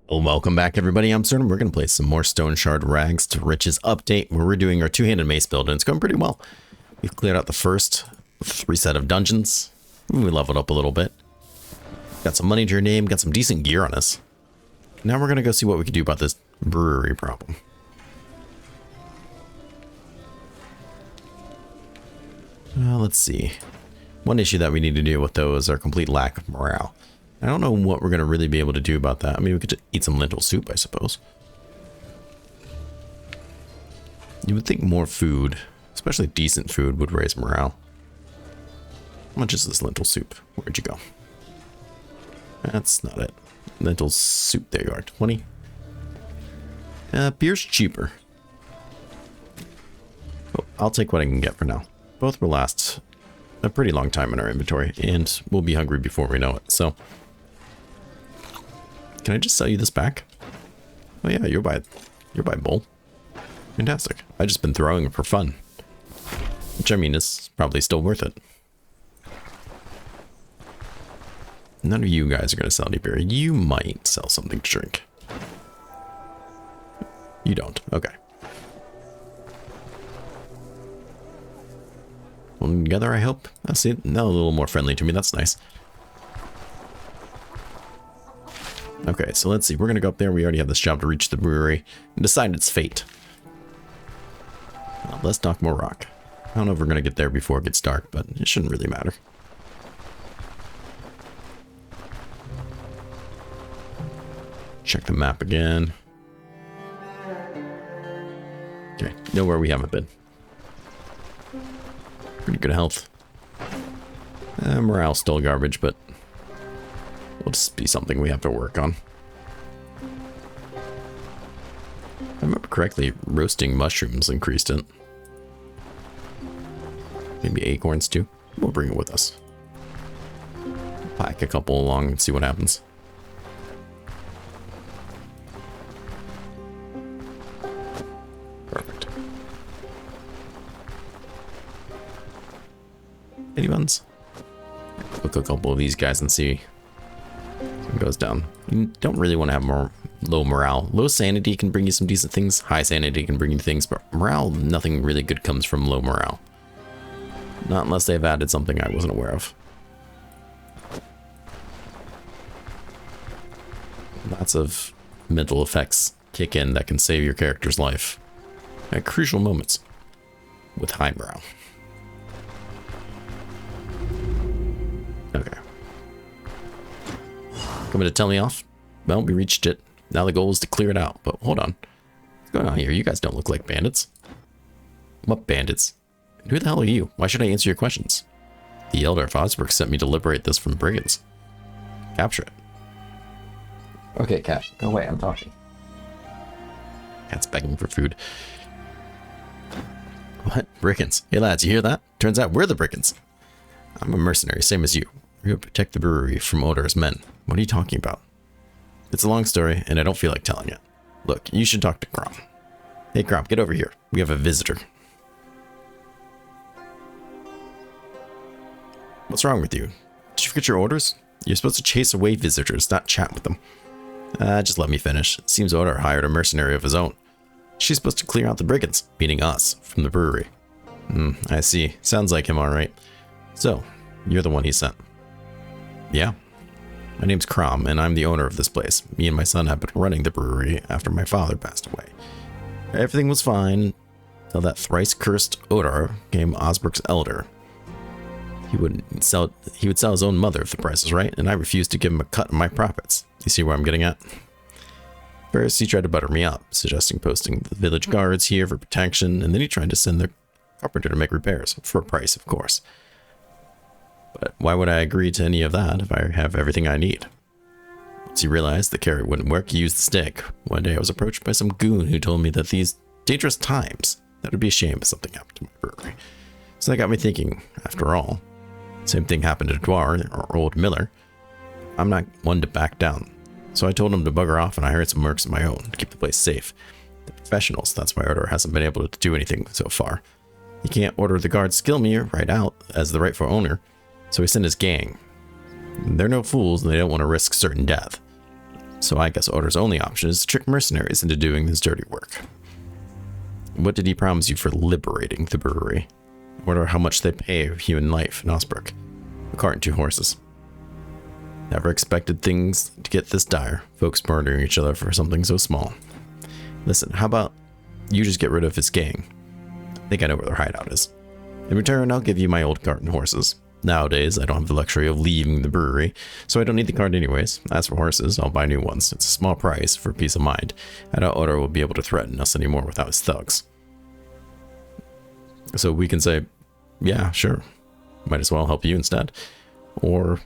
Well, welcome back, everybody. I'm Absurdum. We're going to play some more Stoneshard Rags to Riches update, where we're doing our two-handed mace build, and it's going pretty well. We've cleared out the first 3 set of dungeons. We leveled up a little bit. Got some money to your name, got some decent gear on us. Now we're going to go see what we can do about this brewery problem. Let's see. One issue that we need to deal with, though, is our complete lack of morale. I don't know what we're going to really be able to do about that. I mean, we could just eat some lentil soup, I suppose. You would think more food, especially decent food, would raise morale. How much is this lentil soup? Where'd you go? That's not it. Lentil soup, there you are, 20. Beer's cheaper. Oh, I'll take what I can get for now. Both will last a pretty long time in our inventory, and we'll be hungry before we know it, so... Can I just sell you this back? Oh yeah, you'll buy bowl. Fantastic. I've just been throwing it for fun. Which, I mean, is probably still worth it. None of you guys are going to sell any beer. You might sell something to drink. You don't. Okay. Well, together, I hope. I see it. Now a little more friendly to me. That's nice. Okay, so let's see. We're going to go up there. We already have this job to reach the brewery and decide its fate. Well, let's knock more rock. I don't know if we're going to get there before it gets dark, but it shouldn't really matter. Check the map again. Okay, know where we haven't been. Pretty good health. Morale's still garbage, but will just be something we have to work on. If I remember correctly, roasting mushrooms increased it. Maybe acorns too. We'll bring it with us. Pack a couple along and see what happens. Perfect. Any ones? Look a couple of these guys and see what goes down. You don't really want to have more low morale. Low sanity can bring you some decent things. High sanity can bring you things, but morale, nothing really good comes from low morale. Not unless they've added something I wasn't aware of. Lots of mental effects kick in that can save your character's life at crucial moments with high morale. Okay. Coming to tell me off? Well, we reached it. Now the goal is to clear it out. But hold on. What's going on here? You guys don't look like bandits. What bandits? And who the hell are you? Why should I answer your questions? The Elder of Osberg sent me to liberate this from brigands. Capture it. Okay, cat. Go away. I'm talking. Cat's begging for food. What? Brigands? Hey lads, you hear that? Turns out we're the brigands. I'm a mercenary, same as you. We're going to protect the brewery from Odar's men. What are you talking about? It's a long story, and I don't feel like telling it. Look, you should talk to Crom. Hey, Crom, get over here. We have a visitor. What's wrong with you? Did you forget your orders? You're supposed to chase away visitors, not chat with them. Just let me finish. It seems Odar hired a mercenary of his own. She's supposed to clear out the brigands, meaning us, from the brewery. I see. Sounds like him, all right. So, you're the one he sent. Yeah. My name's Crom, and I'm the owner of this place. Me and my son have been running the brewery after my father passed away. Everything was fine until that thrice-cursed Odar became Osberg's elder. He would sell his own mother if the price is right, and I refused to give him a cut of my profits. You see where I'm getting at? First, he tried to butter me up, suggesting posting the village guards here for protection, and then he tried to send the carpenter to make repairs, for a price, of course. But why would I agree to any of that if I have everything I need? Once he realized the carrot wouldn't work, he used the stick. One day I was approached by some goon who told me that these dangerous times, that would be a shame if something happened to my brewery. So that got me thinking, after all. Same thing happened to Dwar, our old miller. I'm not one to back down. So I told him to bugger off, and I hired some mercs of my own to keep the place safe. The professionals, that's why Odar hasn't been able to do anything so far. He can't order the guards to kill me right out as the rightful owner, so he sent his gang. They're no fools, and they don't want to risk certain death. So I guess Odar's only option is to trick mercenaries into doing this dirty work. What did he promise you for liberating the brewery? I wonder how much they pay of human life in Osbrook. A cart and 2 horses. Never expected things to get this dire. Folks murdering each other for something so small. Listen, how about you just get rid of his gang? I think I know where their hideout is. In return, I'll give you my old cart and horses. Nowadays, I don't have the luxury of leaving the brewery, so I don't need the cart anyways. As for horses, I'll buy new ones. It's a small price for peace of mind. I doubt Odar will be able to threaten us anymore without his thugs. So we can say, yeah, sure. Might as well help you instead. Or,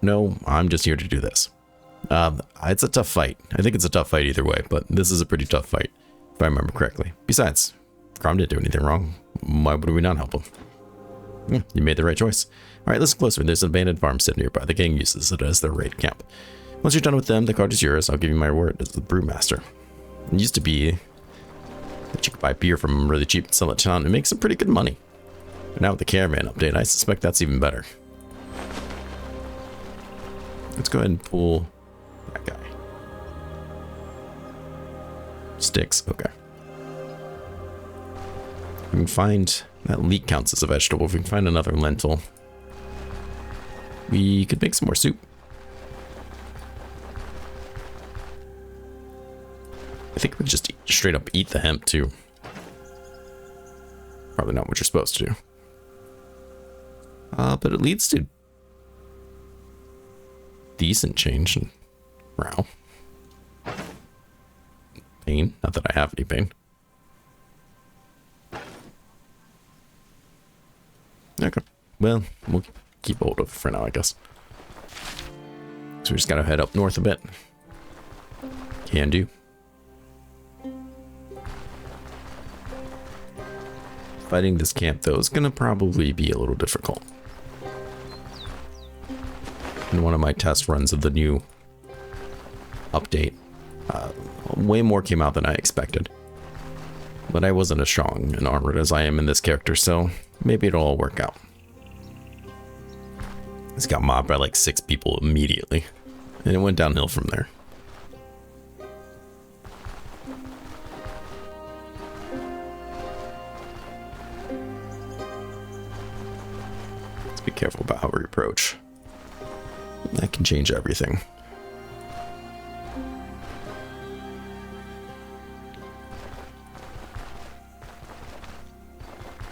no, I'm just here to do this. It's a tough fight. I think it's a tough fight either way, but this is a pretty tough fight, if I remember correctly. Besides, Grom didn't do anything wrong. Why would we not help him? You made the right choice. Alright, listen closer. There's an abandoned farm sitting nearby. The gang uses it as their raid camp. Once you're done with them, the cart is yours. I'll give you my word as the brewmaster. It used to be that you could buy beer from them really cheap and sell it to town and make some pretty good money. But now with the caravan update, I suspect that's even better. Let's go ahead and pull that guy. Sticks, okay. We can find that leek counts as a vegetable. If we can find another lentil, we could make some more soup. I think we could just straight up eat the hemp too. Probably not what you're supposed to do. But it leads to decent change in morale. Pain. Not that I have any pain. Okay. Well, we'll keep hold of it for now, I guess. So we just gotta head up north a bit. Can do. Fighting this camp, though, is gonna probably be a little difficult. In one of my test runs of the new update, way more came out than I expected. But I wasn't as strong and armored as I am in this character, so maybe it'll all work out. It's got mobbed by like 6 people immediately, and it went downhill from there. Let's be careful about how we approach. That can change everything.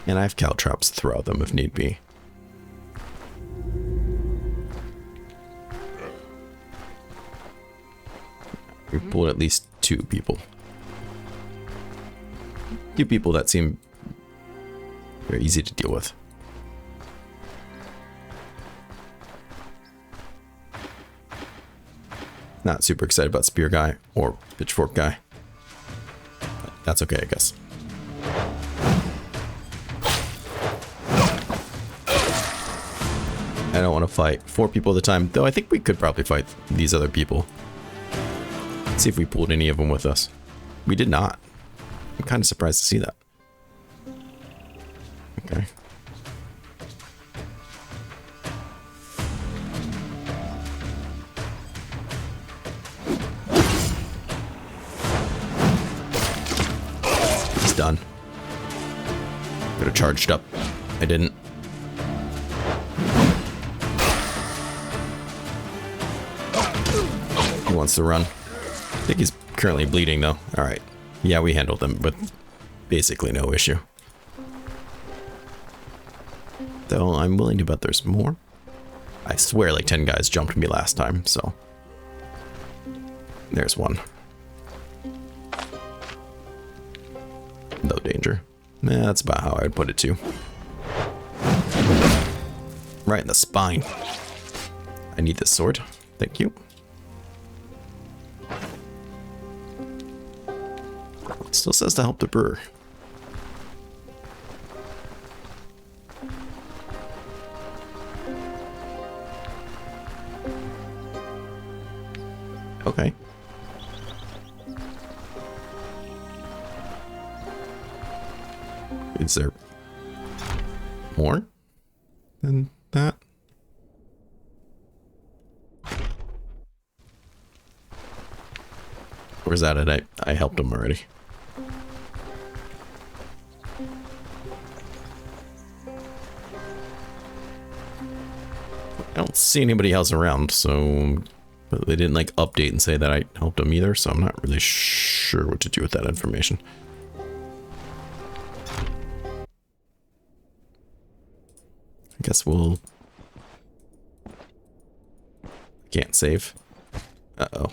And I have caltrops to throw at them if need be. We've pulled at least 2 people. 2 people that seem very easy to deal with. Not super excited about Spear Guy or Pitchfork Guy. But that's okay, I guess. I don't want to fight 4 people at a time, though I think we could probably fight these other people. Let's see if we pulled any of them with us. We did not. I'm kind of surprised to see that. Okay. He's done. Could have charged up. I didn't. He wants to run. I think he's currently bleeding though. Alright. Yeah, we handled them with basically no issue. Though I'm willing to bet there's more. I swear like 10 guys jumped me last time, so. There's one. No danger. Nah, that's about how I would put it too. Right in the spine. I need this sword. Thank you. It still says to help the brewer. Okay. Is there more than that? Where's that at? I helped him already. I don't see anybody else around, so... But they didn't, like, update and say that I helped them either, so I'm not really sure what to do with that information. I guess we'll... Can't save. Uh-oh.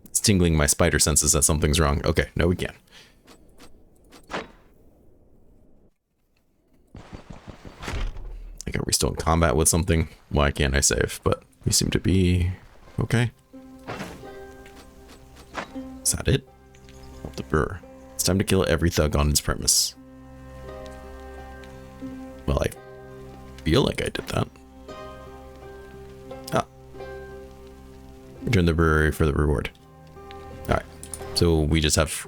It's tingling my spider senses that something's wrong. Okay, no we can. Like, are we still in combat with something? Why can't I save? But we seem to be okay. Is that it? Help the brewer. It's time to kill every thug on its premise. Well, I feel like I did that. Ah. Return the brewery for the reward. Alright. So we just have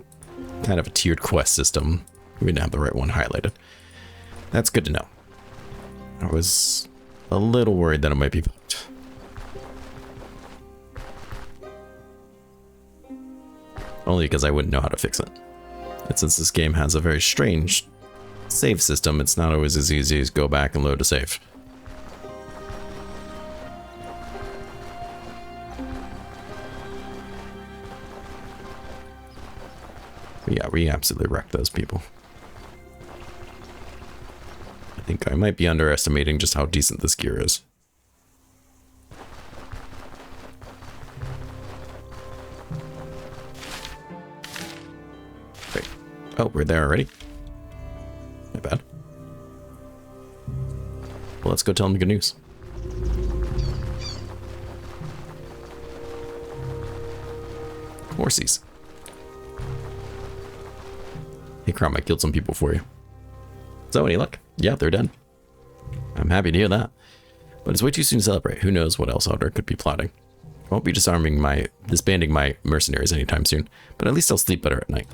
kind of a tiered quest system. We didn't have the right one highlighted. That's good to know. I was a little worried that it might be bugged. Only because I wouldn't know how to fix it. And since this game has a very strange save system, it's not always as easy as go back and load a save. But yeah, we absolutely wrecked those people. I think I might be underestimating just how decent this gear is. Wait. Oh, we're there already? Not bad. Well, let's go tell them the good news. Horsies. Hey, Crom, I killed some people for you. So, any luck? Yeah, they're dead. I'm happy to hear that. But it's way too soon to celebrate. Who knows what else Aldor could be plotting. I won't be disbanding my mercenaries anytime soon, but at least I'll sleep better at night.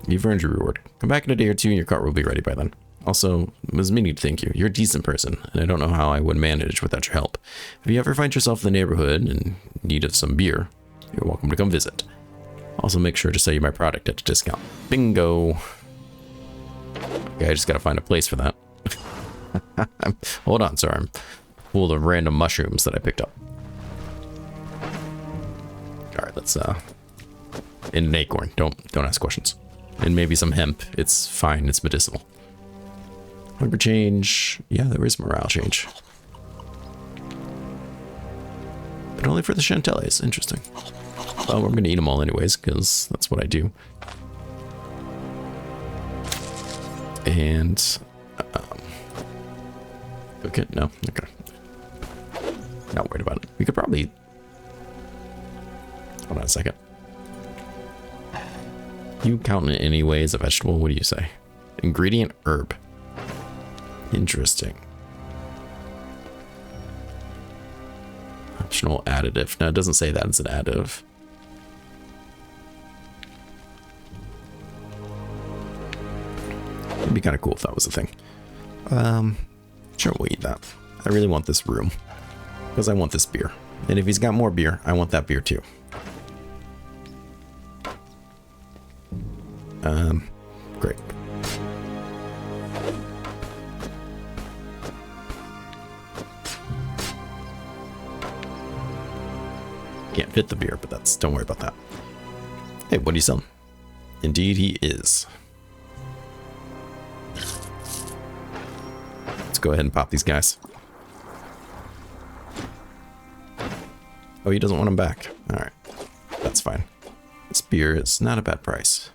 You've earned your reward. Come back in a day or two and your cart will be ready by then. Also, I was meaning to thank you. You're a decent person, and I don't know how I would manage without your help. If you ever find yourself in the neighborhood and in need of some beer, you're welcome to come visit. Also, make sure to sell you my product at a discount. Bingo! Okay, I just gotta find a place for that. Hold on, sorry. I'm full of random mushrooms that I picked up. Alright, let's, and an acorn. Don't ask questions. And maybe some hemp. It's fine, it's medicinal. Hunger change. Yeah, there is morale change. But only for the Chantelles. Interesting. Well, I'm gonna eat them all anyways, because that's what I do. And, okay, no, okay. Not worried about it. We could probably, hold on a second. You count in any way as a vegetable? What do you say? Ingredient herb. Interesting. Optional additive. No, it doesn't say that it's an additive. It'd be kind of cool if that was a thing. Sure, we'll eat that. I really want this room because I want this beer. And if he's got more beer, I want that beer too. Great. Can't fit the beer, but don't worry about that. Hey, what are you selling? Indeed, he is. Let's go ahead and pop these guys. Oh, he doesn't want them back. All right, that's fine. This beer is not a bad price.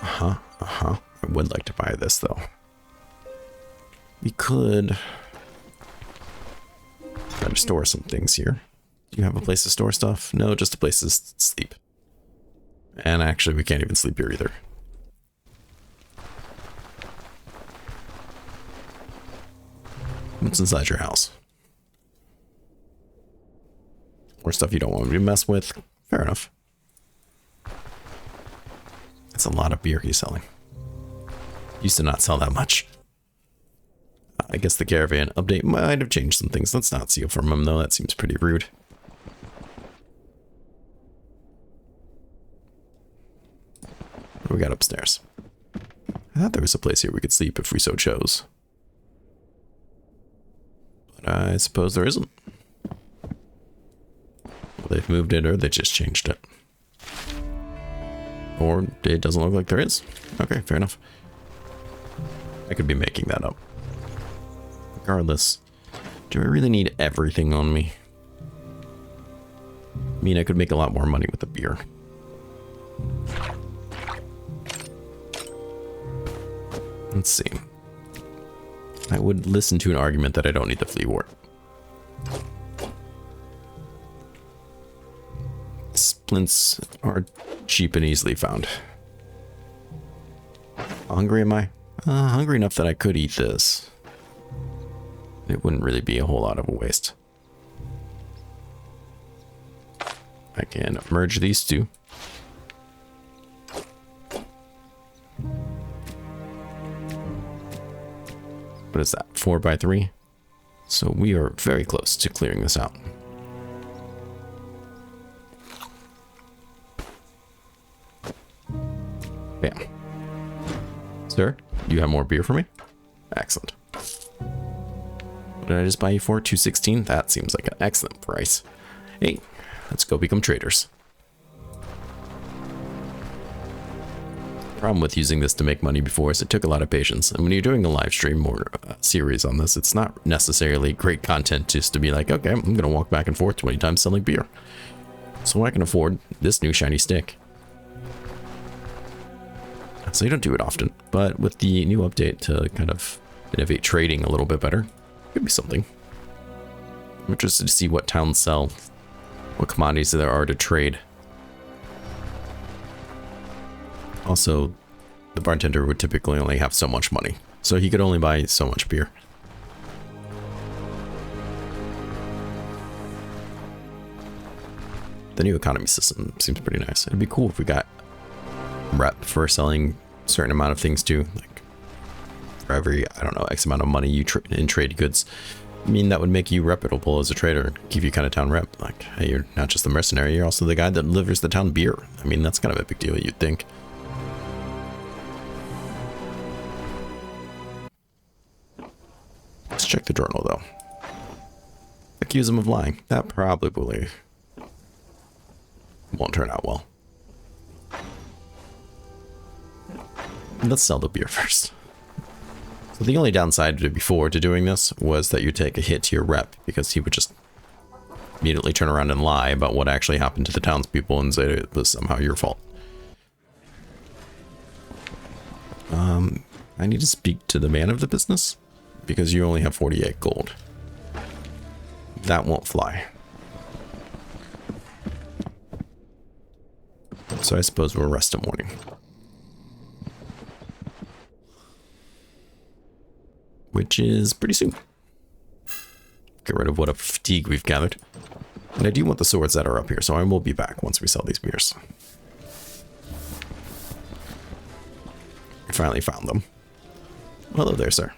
I would like to buy this though. We could try to store some things here. Do you have a place to store stuff? No, just a place to sleep. And actually, we can't even sleep here either. What's inside your house? More stuff you don't want me to mess with? Fair enough. That's a lot of beer he's selling. Used to not sell that much. I guess the caravan update might have changed some things. Let's not steal from him though, that seems pretty rude. What we got upstairs? I thought there was a place here we could sleep if we so chose. But I suppose there isn't. Well, they've moved it or they just changed it. Or it doesn't look like there is. Okay, fair enough. I could be making that up. Regardless, do I really need everything on me? I mean, I could make a lot more money with the beer. Let's see. I would listen to an argument that I don't need the flea wart. Splints are cheap and easily found. How hungry am I? Hungry enough that I could eat this. It wouldn't really be a whole lot of a waste. I can merge these two. What is that? 4 by 3? So we are very close to clearing this out. Bam. Sir, you have more beer for me? Excellent. What did I just buy you for? 216? That seems like an excellent price. Hey, let's go become traders. Problem with using this to make money before is it took a lot of patience. And when you're doing a live stream or a series on this, it's not necessarily great content just to be like, okay, I'm going to walk back and forth 20 times selling beer. So I can afford this new shiny stick. So you don't do it often, but with the new update to kind of innovate trading a little bit better, could be something. I'm interested to see what towns sell, what commodities there are to trade. Also, the bartender would typically only have so much money, so he could only buy so much beer. The new economy system seems pretty nice. It'd be cool if we got rep for selling a certain amount of things too, like for every, I don't know, X amount of money you in trade goods. I mean, that would make you reputable as a trader, give you kind of town rep. Like, hey, you're not just the mercenary, you're also the guy that delivers the town beer. I mean, that's kind of a big deal, you'd think. Let's check the journal though. Accuse him of lying. That probably won't turn out well. Let's sell the beer first. So the only downside to doing this was that you take a hit to your rep, because he would just immediately turn around and lie about what actually happened to the townspeople and say it was somehow your fault. I need to speak to the man of the business because you only have 48 gold. That won't fly. So I suppose we'll rest a morning. Which is pretty soon. Get rid of what a fatigue we've gathered. And I do want the swords that are up here, so I will be back once we sell these beers. I finally found them. Hello there, sir.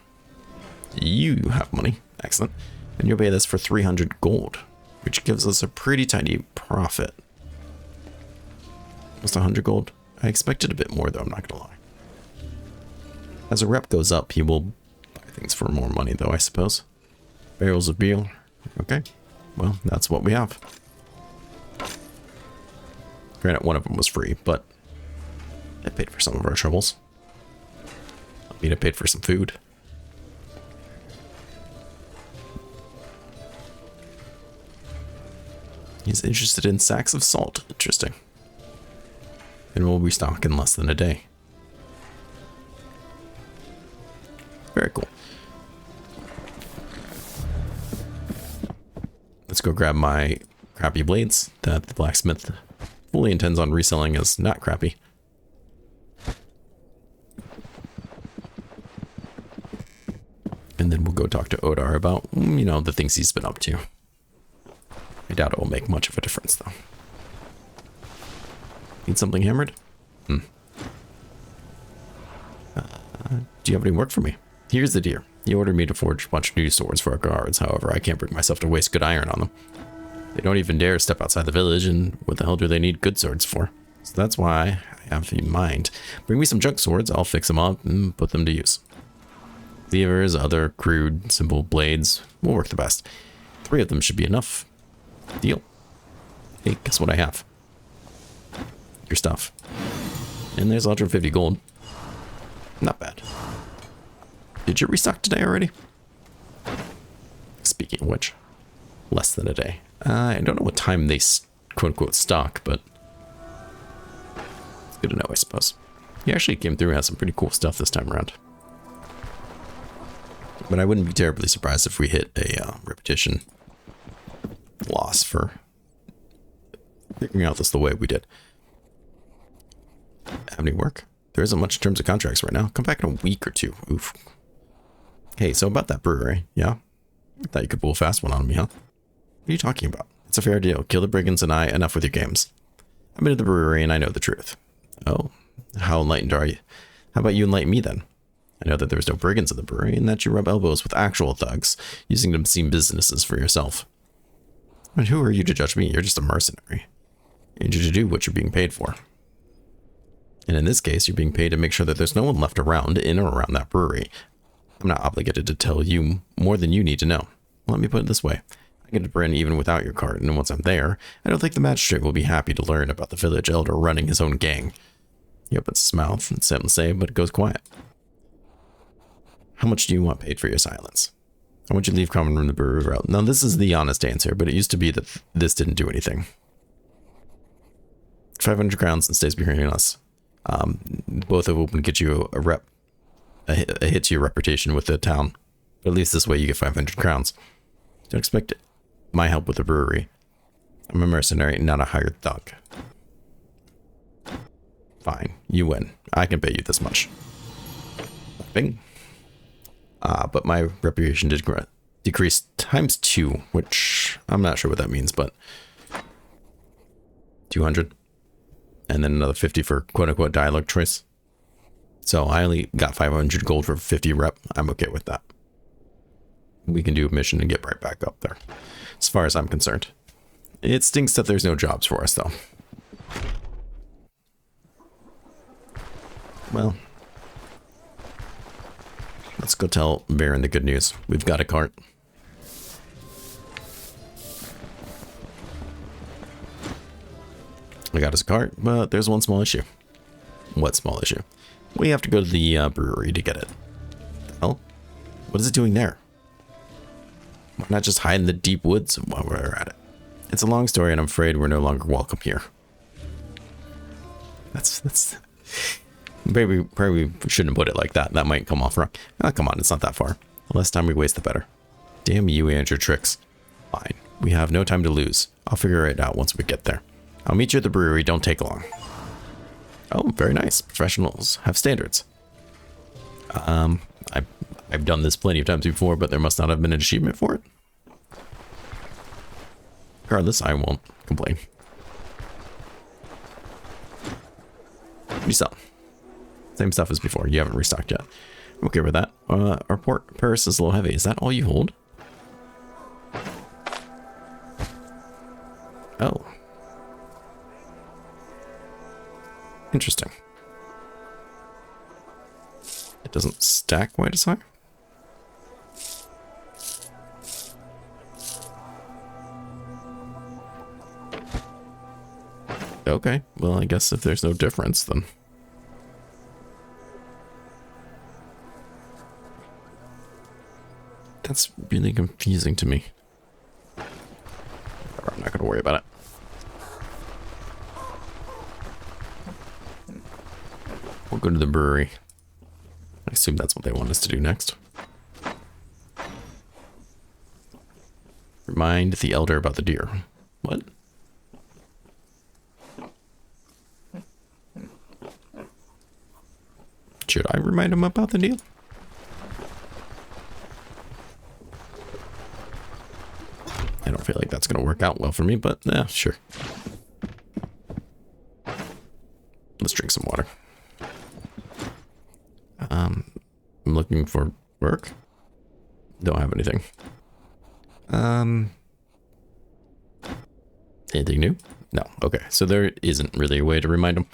You have money. Excellent. And you'll pay this for 300 gold, which gives us a pretty tiny profit. Almost 100 gold. I expected a bit more, though, I'm not going to lie. As a rep goes up, he will things for more money, though, I suppose. Barrels of beer. Okay. Well, that's what we have. Granted, one of them was free, but I paid for some of our troubles. I mean, I paid for some food. He's interested in sacks of salt. Interesting. And we'll restock in less than a day. Very cool. Let's go grab my crappy blades that the blacksmith fully intends on reselling as not crappy. And then we'll go talk to Odar about, you know, the things he's been up to. I doubt it will make much of a difference, though. Need something hammered? Do you have any work for me? Here's the deal. He ordered me to forge a bunch of new swords for our guards. However, I can't bring myself to waste good iron on them. They don't even dare step outside the village, and what the hell do they need good swords for? So that's why I have in mind. Bring me some junk swords, I'll fix them up and put them to use. Levers, other crude, simple blades will work the best. 3 of them should be enough. Deal. Hey, guess what I have? Your stuff. And there's 150 gold. Not bad. Did you restock today already? Speaking of which, less than a day. I don't know what time they quote-unquote stock, but it's good to know, I suppose. He actually came through and had some pretty cool stuff this time around. But I wouldn't be terribly surprised if we hit a repetition loss for figuring out this the way we did. Have any work? There isn't much in terms of contracts right now. Come back in a week or 2. Oof. Hey, so about that brewery, yeah? I thought you could pull a fast one on me, huh? What are you talking about? It's a fair deal. Kill the brigands and enough with your games. I've been to the brewery and I know the truth. Oh, how enlightened are you? How about you enlighten me then? I know that there's no brigands in the brewery and that you rub elbows with actual thugs, using them to seem businesses for yourself. And who are you to judge me? You're just a mercenary. I need you to do what you're being paid for. And in this case, you're being paid to make sure that there's no one left around in or around that brewery. I'm not obligated to tell you more than you need to know. Let me put it this way. I get to Brynn even without your cart, and once I'm there, I don't think the magistrate will be happy to learn about the village elder running his own gang. He opens his mouth and something to say, but it goes quiet. How much do you want paid for your silence? I want you to leave common room the brewery route. Now, this is the honest answer, but it used to be that this didn't do anything. 500 crowns and stays behind us. Both of them would get you a hit to your reputation with the town. But at least this way you get 500 crowns. Don't expect my help with the brewery. I'm a mercenary, not a hired thug. Fine, you win. I can pay you this much. Bing. But my reputation did decrease ×2, which I'm not sure what that means, but 200. And then another 50 for quote-unquote dialogue choice. So I only got 500 gold for 50 rep. I'm okay with that. We can do a mission and get right back up there, as far as I'm concerned. It stinks that there's no jobs for us, though. Well, let's go tell Baron the good news. We've got a cart. I got us a cart, but there's one small issue. What small issue? We have to go to the brewery to get it. Well, what is it doing there? Why not just hide in the deep woods while we're at it? It's a long story, and I'm afraid we're no longer welcome here. That's... Maybe we shouldn't put it like that. That might come off wrong. Oh, come on, it's not that far. The less time we waste, the better. Damn you and your tricks. Fine. We have no time to lose. I'll figure it out once we get there. I'll meet you at the brewery. Don't take long. Oh, very nice. Professionals have standards. I've done this plenty of times before, but there must not have been an achievement for it. Regardless, I won't complain. What do you sell? Same stuff as before. You haven't restocked yet. I'm okay with that. Our purse is a little heavy. Is that all you hold? Oh. Interesting. It doesn't stack quite as high. Okay, well, I guess if there's no difference, then... That's really confusing to me. I'm not gonna worry about it. We'll go to the brewery. I assume that's what they want us to do next. Remind the elder about the deer. What? Should I remind him about the deal? I don't feel like that's going to work out well for me, but yeah, sure. Let's drink some water. I'm looking for work. Don't have anything. Anything new? No, okay. So there isn't really a way to remind him.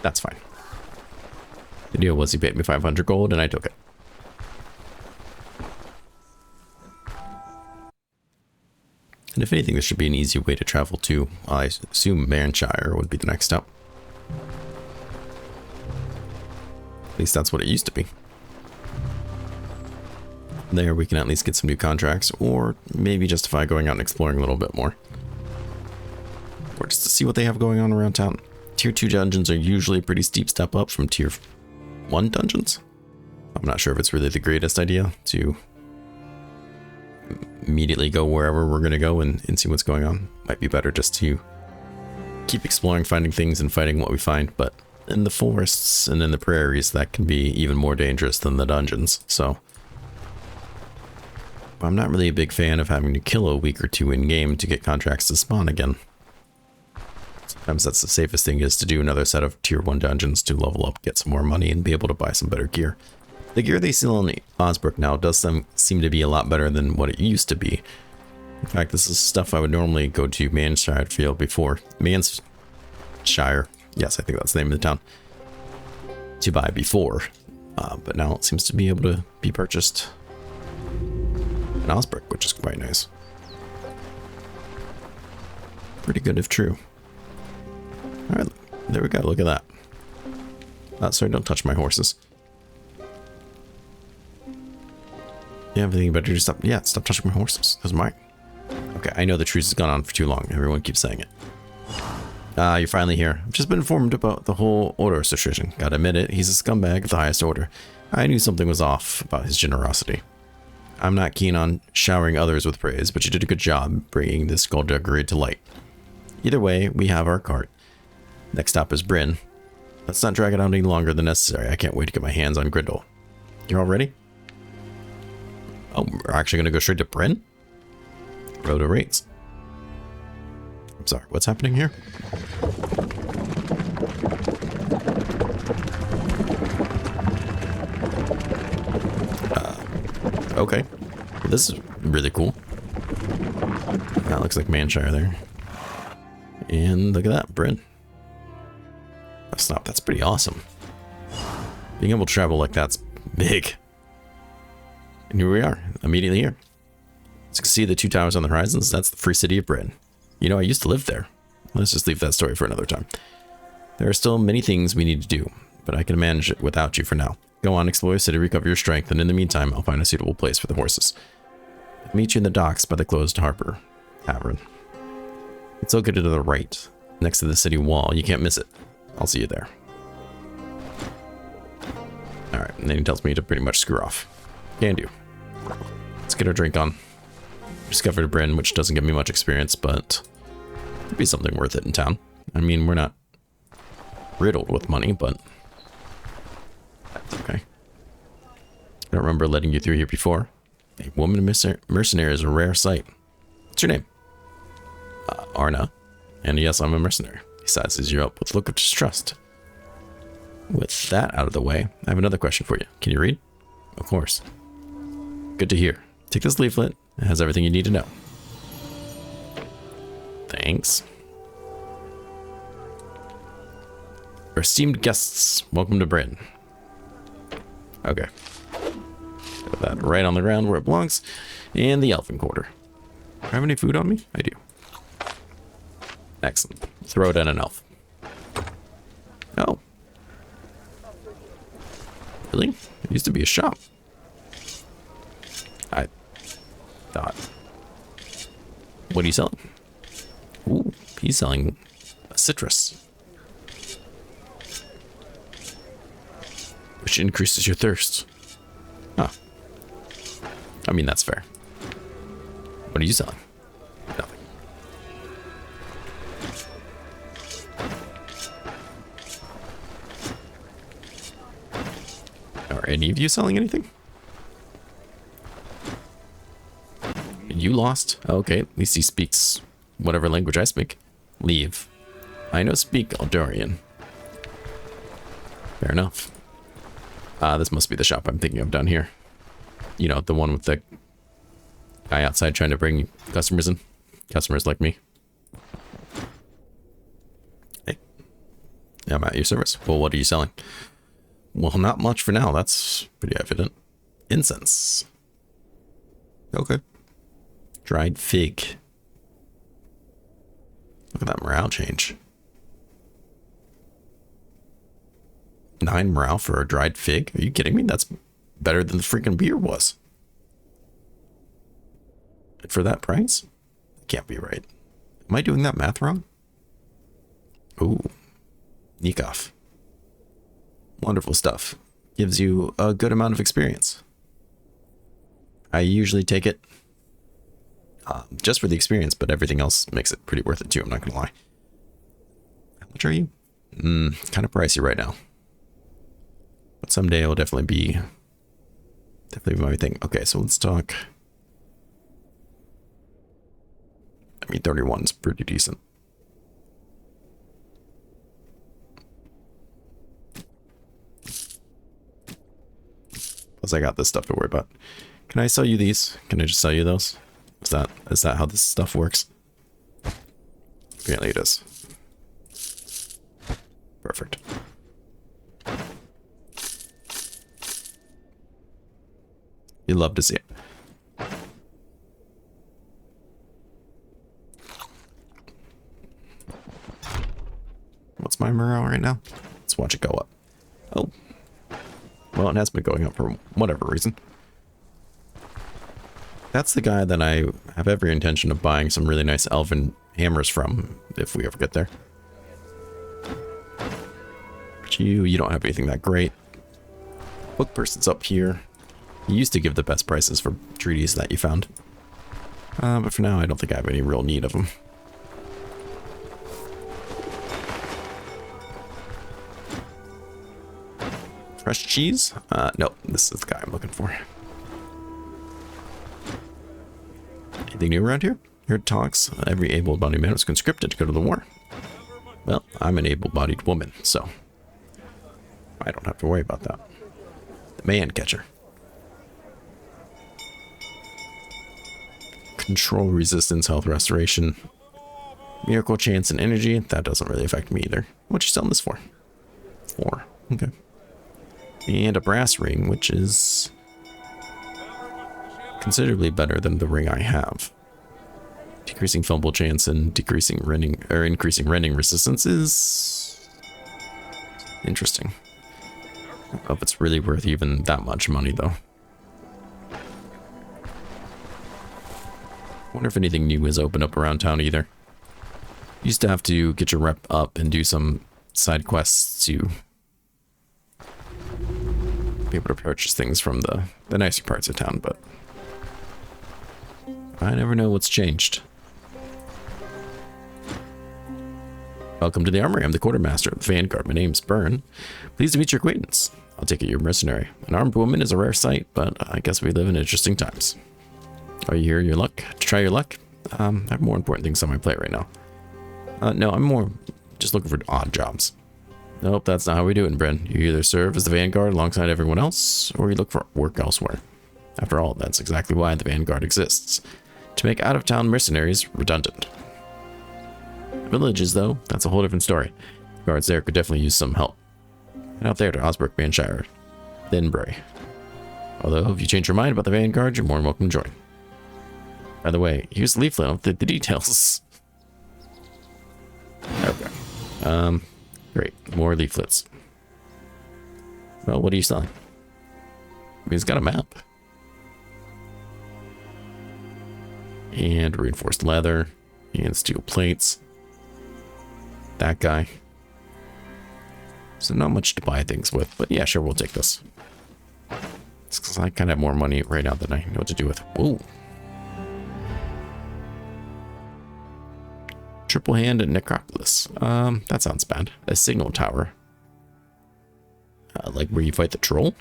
That's fine. The deal was he paid me 500 gold and I took it. And if anything, there should be an easy way to travel to. I assume Manshire would be the next step. At least that's what it used to be. There we can at least get some new contracts, or maybe justify going out and exploring a little bit more. Or just to see what they have going on around town. Tier 2 dungeons are usually a pretty steep step up from Tier 1 dungeons. I'm not sure if it's really the greatest idea to immediately go wherever we're going to go and see what's going on. Might be better just to keep exploring, finding things, and fighting what we find, but in the forests and in the prairies, that can be even more dangerous than the dungeons, so... I'm not really a big fan of having to kill a week or two in-game to get contracts to spawn again. Sometimes that's the safest thing, is to do another set of Tier 1 dungeons to level up, get some more money, and be able to buy some better gear. The gear they sell in Osbrook now does seem to be a lot better than what it used to be. In fact, this is stuff I would normally go to Manshire Field before. Manshire, yes, I think that's the name of the town, to buy before. But now it seems to be able to be purchased in Osbrook, which is quite nice. Pretty good if true. Alright, there we go, look at that. Sorry, don't touch my horses. You have anything better to stop? Yeah, stop touching my horses. Those are mine. Okay, I know the truce has gone on for too long. Everyone keeps saying it. You're finally here. I've just been informed about the whole Odar situation. Gotta admit it, he's a scumbag of the highest order. I knew something was off about his generosity. I'm not keen on showering others with praise, but you did a good job bringing this skullduggery to light. Either way, we have our cart. Next stop is Brynn. Let's not drag it out any longer than necessary. I can't wait to get my hands on Gwynnel. You're all ready? Oh, we're actually going to go straight to Brynn? Roto rates. I'm sorry, what's happening here? Okay. Well, this is really cool. That looks like Manshire there. And look at that, Brynn. That's pretty awesome. Being able to travel like that's big. And here we are, immediately here. As you can see the two towers on the horizons, that's the free city of Brynn. You know, I used to live there. Let's just leave that story for another time. There are still many things we need to do, but I can manage it without you for now. Go on, explore the city, recover your strength, and in the meantime, I'll find a suitable place for the horses. I'll meet you in the docks by the closed harbor tavern. It's located to the right, next to the city wall. You can't miss it. I'll see you there. Alright, and then he tells me to pretty much screw off. Can do. Let's get our drink on. Discovered Brynn, which doesn't give me much experience, but could be something worth it in town. I mean, we're not riddled with money, but that's okay. I don't remember letting you through here before. A woman mercenary is a rare sight. What's your name? Arna. And yes, I'm a mercenary. He sizes you up with a look of distrust. With that out of the way, I have another question for you. Can you read? Of course. Good to hear. Take this leaflet. It has everything you need to know. Thanks. Our esteemed guests, welcome to Brynn. Okay. Put that right on the ground where it belongs. And the elfin quarter. Do I have any food on me? I do. Excellent. Throw it at an elf. Oh. Really? It used to be a shop. I thought. What are you selling? Ooh, he's selling a citrus. Which increases your thirst. Huh. I mean, that's fair. What are you selling? Nothing. Are any of you selling anything? You lost? Okay, at least he speaks whatever language I speak. Leave. I know speak Aldorian. Fair enough. This must be the shop I'm thinking of down here. You know, the one with the Guy outside trying to bring customers in. Customers like me. Hey. I'm at your service. Well, what are you selling? Well, not much for now. That's pretty evident. Incense. Okay. Dried fig. Look at that morale change. 9 morale for a dried fig? Are you kidding me? That's better than the freaking beer was. And for that price? That can't be right. Am I doing that math wrong? Ooh. Nikov. Wonderful stuff. Gives you a good amount of experience. I usually take it just for the experience, but everything else makes it pretty worth it too, I'm not gonna lie. How much are you? Kind of pricey right now. But someday it'll definitely be my thing. Okay, so let's talk. I mean, 31 is pretty decent. Plus I got this stuff to worry about. Can I sell you these? Can I just sell you those? Is that how this stuff works? Apparently it is. Perfect. You'd love to see it. What's my morale right now? Let's watch it go up. Oh. Well, it has been going up for whatever reason. That's the guy that I have every intention of buying some really nice elven hammers from, if we ever get there. But you don't have anything that great. Book person's up here. He used to give the best prices for treaties that you found. But for now, I don't think I have any real need of them. Fresh cheese? Nope, this is the guy I'm looking for. Anything new around here? Heard talks. Every able-bodied man was conscripted to go to the war. Well, I'm an able-bodied woman, so I don't have to worry about that. The man catcher. Control resistance, health restoration. Miracle chance and energy. That doesn't really affect me either. What you selling this for? 4. Okay. And a brass ring, which is considerably better than the ring I have. Decreasing fumble chance and decreasing rending or increasing rending resistance is interesting. I don't know if it's really worth even that much money though. Wonder if anything new has opened up around town either. Used to have to get your rep up and do some side quests to be able to purchase things from the nicer parts of town, but I never know what's changed. Welcome to the armory. I'm the quartermaster of the Vanguard. My name's Brynn. Pleased to meet your acquaintance. I'll take it you're a mercenary. An armed woman is a rare sight, but I guess we live in interesting times. Are you here to try your luck? I have more important things on my plate right now. No, I'm more just looking for odd jobs. Nope, that's not how we do it in Brynn. You either serve as the Vanguard alongside everyone else, or you look for work elsewhere. After all, that's exactly why the Vanguard exists. To make out-of-town mercenaries redundant. Villages, though, that's a whole different story. Guards there could definitely use some help. Head out there to Osbrook-Banshire, then Brewery. Although, if you change your mind about the Vanguard, you're more than welcome to join. By the way, here's the leaflet of the details. Okay. Great. More leaflets. Well, what are you selling? He's got a map. And reinforced leather. And steel plates. That guy. So not much to buy things with, but yeah, sure, we'll take this. It's because I kind of have more money right now than I know what to do with. Whoa. Triple hand and necropolis. That sounds bad. A signal tower. Like where you fight the troll?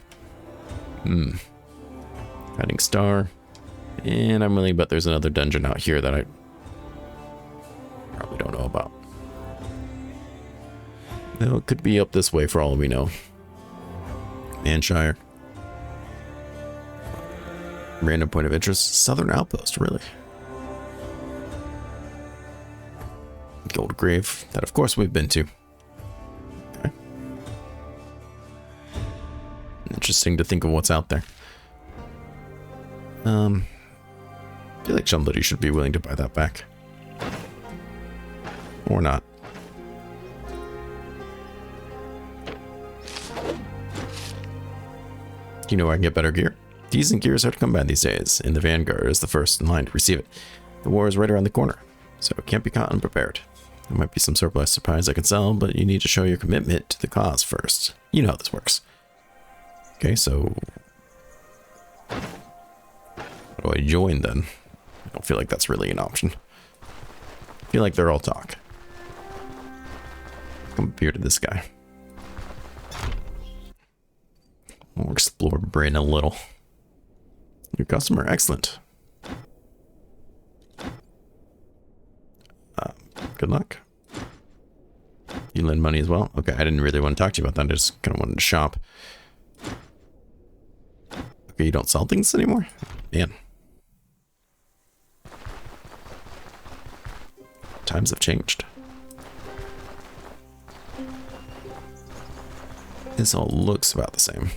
Hiding star. And I'm willing to bet there's another dungeon out here that I probably don't know about. No, it could be up this way for all we know. Manshire. Random point of interest. Southern Outpost, really. Gold Grave. That, of course, we've been to. Okay. Interesting to think of what's out there. I feel like somebody should be willing to buy that back. Or not. Do you know where I can get better gear? Decent gear is hard to come by these days, and the Vanguard is the first in line to receive it. The war is right around the corner, so it can't be caught unprepared. There might be some surplus supplies I can sell, but you need to show your commitment to the cause first. You know how this works. Okay, so... how do I join then? I don't feel like that's really an option. I feel like they're all talk. Come up here to this guy. We'll explore Brynn a little. Your customer, excellent. Good luck. You lend money as well? Okay, I didn't really want to talk to you about that. I just kind of wanted to shop. Okay, you don't sell things anymore? Man. Times have changed. This all looks about the same.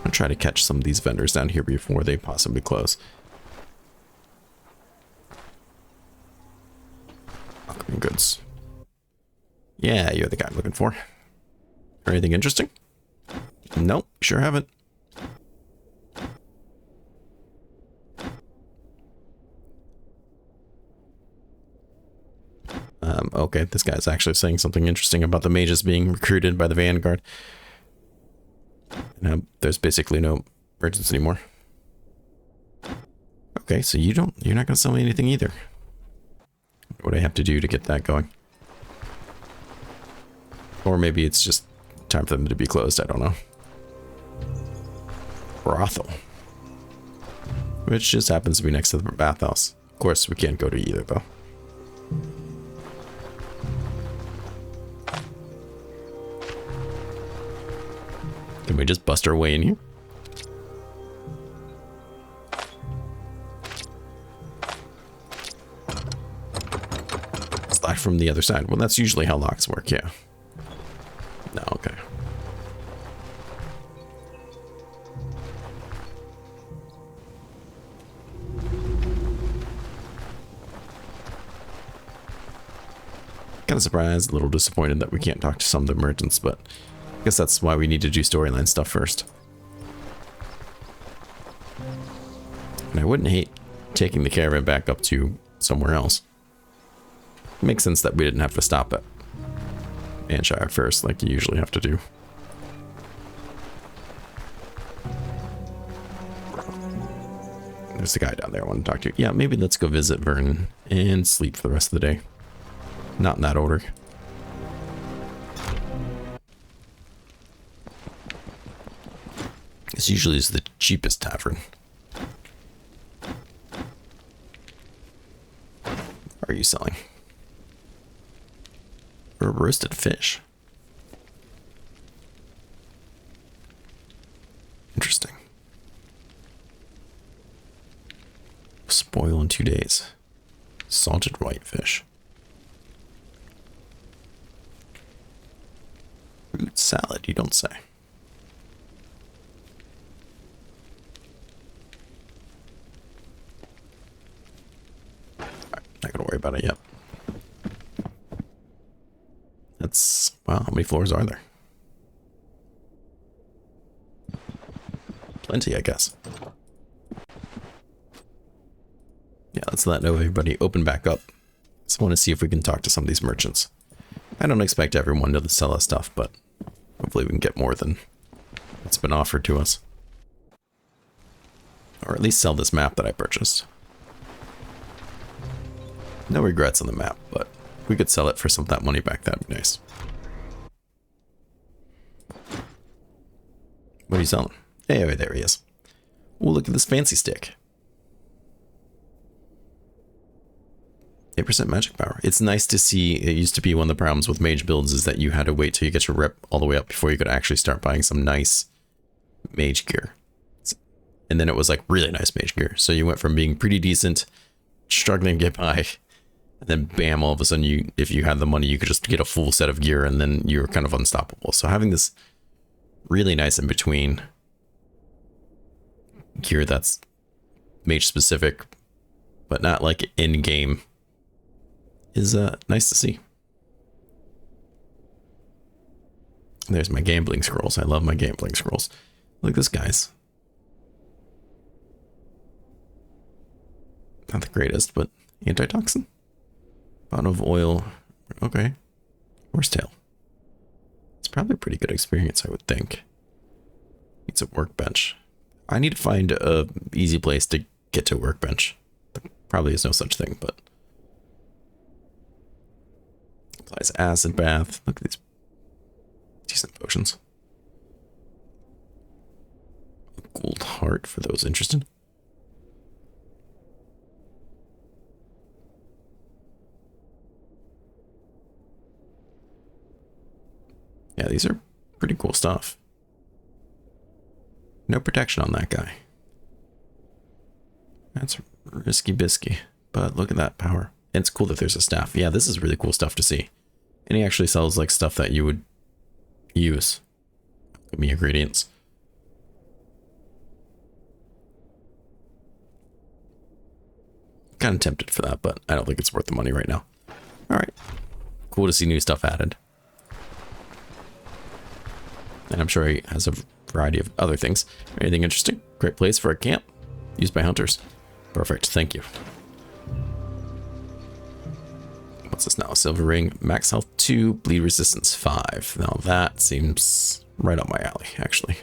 I'll try to catch some of these vendors down here before they possibly close. Welcoming goods. Yeah, you're the guy I'm looking for. Or anything interesting? Nope, sure haven't. Okay, this guy's actually saying something interesting about the mages being recruited by the Vanguard. Now, there's basically no merchants anymore. Okay, so you're not gonna sell me anything either. What do I have to do to get that going? Or maybe it's just time for them to be closed, I don't know. Brothel. Which just happens to be next to the bathhouse. Of course, we can't go to either, though. Can we just bust our way in here? Slide from the other side. Well, that's usually how locks work, yeah. No, okay. Kind of surprised, a little disappointed that we can't talk to some of the merchants, but I guess that's why we need to do storyline stuff first. And I wouldn't hate taking the caravan back up to somewhere else. It makes sense that we didn't have to stop at Anshire first, like you usually have to do. There's the guy down there I want to talk to. Yeah, maybe let's go visit Vernon and sleep for the rest of the day. Not in that order. This usually is the cheapest tavern. What are you selling? Or roasted fish. Interesting. Spoil in 2 days. Salted whitefish. Fruit salad, you don't say. Not gonna worry about it yet. That's, wow, how many floors are there? Plenty, I guess. Yeah, let's let everybody open back up. Just want to see if we can talk to some of these merchants. I don't expect everyone to sell us stuff, but hopefully we can get more than what's been offered to us. Or at least sell this map that I purchased. No regrets on the map, but if we could sell it for some of that money back, that'd be nice. What are you selling? Hey, there he is. Oh, look at this fancy stick. 8% magic power. It's nice to see. It used to be one of the problems with mage builds is that you had to wait till you get your rep all the way up before you could actually start buying some nice mage gear. And then it was like really nice mage gear. So you went from being pretty decent, struggling to get by, and then bam, all of a sudden if you had the money, you could just get a full set of gear and then you were kind of unstoppable. So having this really nice in between gear that's mage specific, but not like in game, is nice to see. There's my gambling scrolls. I love my gambling scrolls. Look at this, guys. Not the greatest, but antitoxin. Bottle of oil. Okay. Horsetail. It's probably a pretty good experience, I would think. It's a workbench. I need to find a easy place to get to a workbench. There probably is no such thing, but applies acid bath. Look at these decent potions. A gold heart for those interested. Yeah, these are pretty cool stuff. No protection on that guy. That's risky bisky, but look at that power. And it's cool that there's a staff. Yeah, this is really cool stuff to see. And he actually sells like stuff that you would use. Give me ingredients. Kind of tempted for that, but I don't think it's worth the money right now. All right. Cool to see new stuff added. And I'm sure he has a variety of other things. Anything interesting? Great place for a camp. Used by hunters. Perfect, thank you. What's this now? Silver ring, max health 2, bleed resistance 5. Now that seems right up my alley, actually.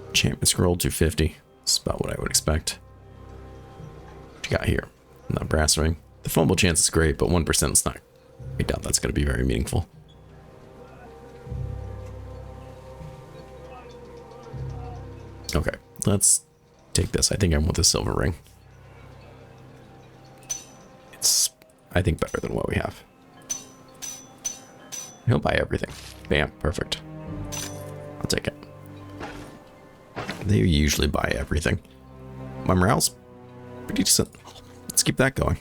Enchantment scroll 250. That's about what I would expect. What you got here? Not brass ring. The fumble chance is great, but 1% is not. I doubt that's going to be very meaningful. Okay, let's take this. I think I want the silver ring. It's, I think, better than what we have. He'll buy everything. Bam, perfect. I'll take it. They usually buy everything. My morale's pretty decent. Let's keep that going.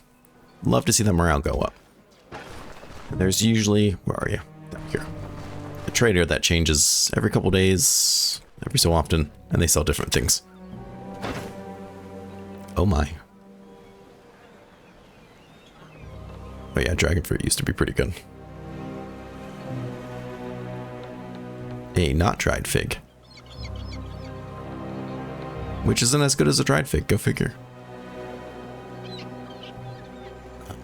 Love to see the morale go up. There's usually, where are you? Down here. A trader that changes every couple days, every so often, and they sell different things. Oh my. Oh yeah, dragon fruit used to be pretty good. A not dried fig. Which isn't as good as a dried fig, go figure.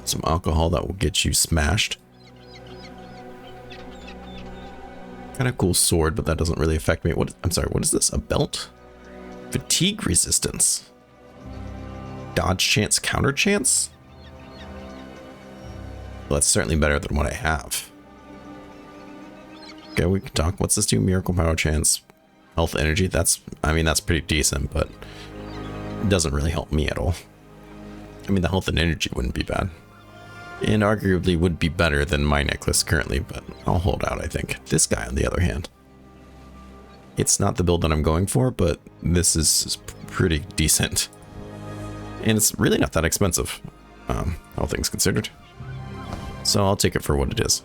Some alcohol that will get you smashed. Kind of cool sword, but that doesn't really affect me. What? I'm sorry, what is this? A belt? Fatigue resistance. Dodge chance, counter chance? Well, that's certainly better than what I have. Okay, we can talk. What's this do? Miracle power chance. Health energy. That's, I mean, that's pretty decent, but it doesn't really help me at all. I mean, the health and energy wouldn't be bad. And arguably would be better than my necklace currently, but I'll hold out, I think. This guy, on the other hand. It's not the build that I'm going for, but this is pretty decent. And it's really not that expensive, all things considered. So I'll take it for what it is.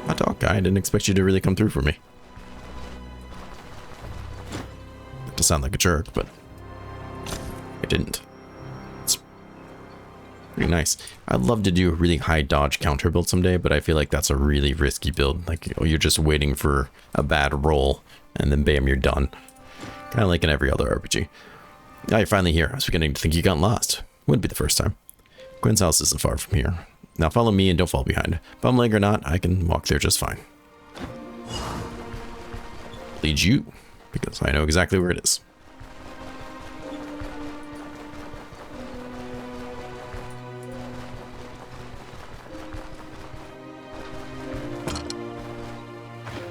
Hot dog guy, I didn't expect you to really come through for me. Not to sound like a jerk, but I didn't. Pretty nice. I'd love to do a really high dodge counter build someday, but I feel like that's a really risky build. Like, you know, you're just waiting for a bad roll, and then bam, you're done. Kind of like in every other RPG. Now you're finally here. I was beginning to think you got lost. Wouldn't be the first time. Gwynn's house isn't far from here. Now follow me and don't fall behind. Bum leg or not, I can walk there just fine. Lead you, because I know exactly where it is.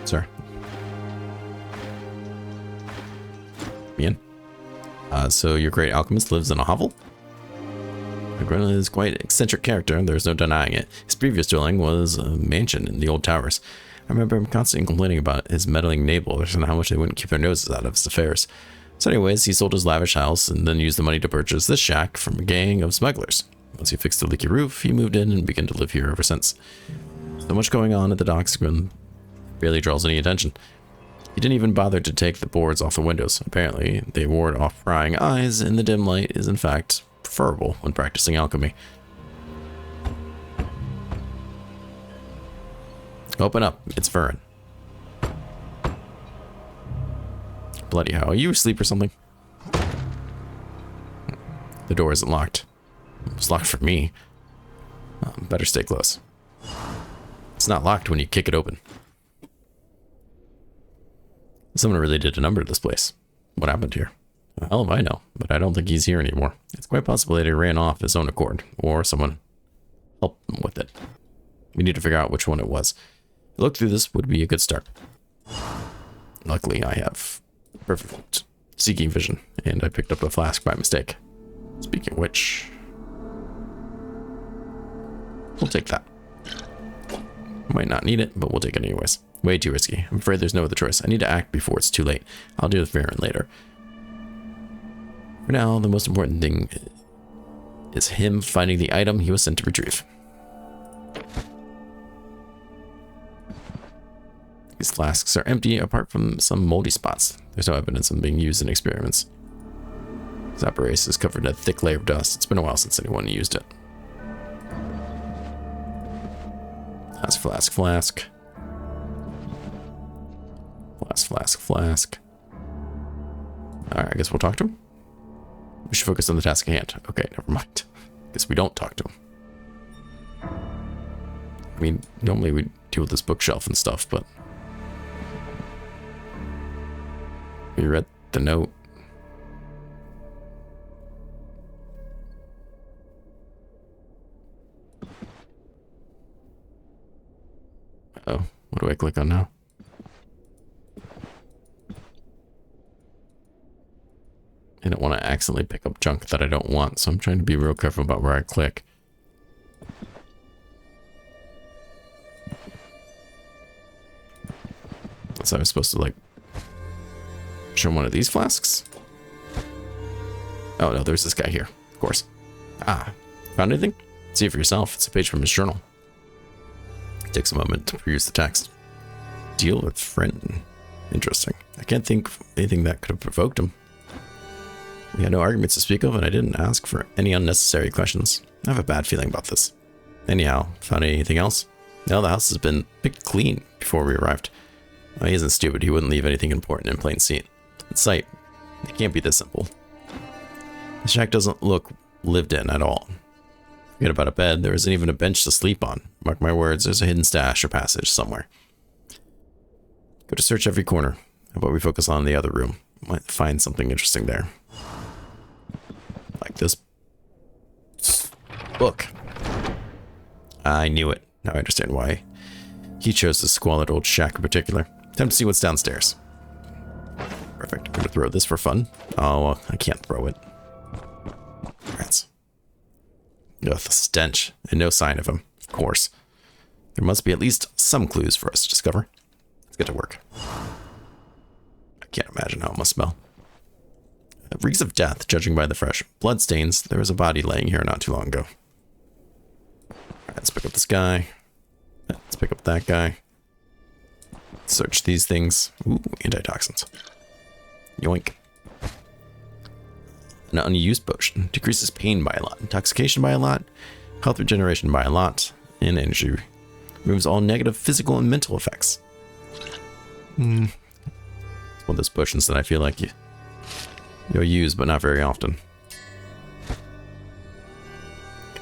Sir. Me in? So your great alchemist lives in a hovel? Gwynnel is quite an eccentric character, there's no denying it. His previous dwelling was a mansion in the old towers. I remember him constantly complaining about his meddling neighbors and how much they wouldn't keep their noses out of his affairs. So anyways, he sold his lavish house and then used the money to purchase this shack from a gang of smugglers. Once he fixed the leaky roof, he moved in and began to live here ever since. So much going on at the docks, Gwynnel barely draws any attention. He didn't even bother to take the boards off the windows. Apparently, they ward off prying eyes, and the dim light is in fact preferable when practicing alchemy. Open up, it's Brynn. Bloody hell, are you asleep or something? The door isn't locked. It's locked for me. Better stay close. It's not locked when you kick it open. Someone really did a number to this place. What happened here? Well, hell if I know, but I don't think he's here anymore. It's quite possible that he ran off his own accord, or someone helped him with it. We need to figure out which one it was. A look through this would be a good start. Luckily, I have perfect seeking vision, and I picked up a flask by mistake. Speaking of which, we'll take that. Might not need it, but we'll take it anyways. Way too risky. I'm afraid there's no other choice. I need to act before it's too late. I'll deal with Brynn later. For now, the most important thing is him finding the item he was sent to retrieve. These flasks are empty apart from some moldy spots. There's no evidence of them being used in experiments. This apparatus is covered in a thick layer of dust. It's been a while since anyone used it. Flask, flask, flask. Flask, flask, flask. Alright, I guess we'll talk to him. We should focus on the task at hand. Okay, never mind. Guess we don't talk to him. I mean, normally we deal with this bookshelf and stuff, but we read the note. Oh, what do I click on now? I don't want to accidentally pick up junk that I don't want, so I'm trying to be real careful about where I click. So I was supposed to, like, show him one of these flasks? Oh, no, there's this guy here, of course. Ah, found anything? See it for yourself. It's a page from his journal. It takes a moment to peruse the text. Deal with Brynn. Interesting. I can't think of anything that could have provoked him. We had no arguments to speak of, and I didn't ask for any unnecessary questions. I have a bad feeling about this. Anyhow, found anything else? No, the house has been picked clean before we arrived. Well, he isn't stupid. He wouldn't leave anything important in plain sight. It can't be this simple. The shack doesn't look lived in at all. Forget about a bed. There isn't even a bench to sleep on. Mark my words, there's a hidden stash or passage somewhere. Go to search every corner. How about we focus on the other room? Might find something interesting there. Like this book. I knew it. Now I understand why he chose this squalid old shack in particular. Time to see what's downstairs. Perfect. I'm gonna throw this for fun. Oh, well, I can't throw it. Rats. Ugh, the stench. And no sign of him, of course. There must be at least some clues for us to discover. Let's get to work. I can't imagine how it must smell. It reeks of death, judging by the fresh blood stains. There was a body laying here not too long ago. Alright, let's pick up this guy. Let's pick up that guy. Search these things. Ooh, antitoxins. Yoink. An unused potion. Decreases pain by a lot. Intoxication by a lot. Health regeneration by a lot. And energy. Removes all negative physical and mental effects. It's one of those potions that I feel like you'll use, but not very often.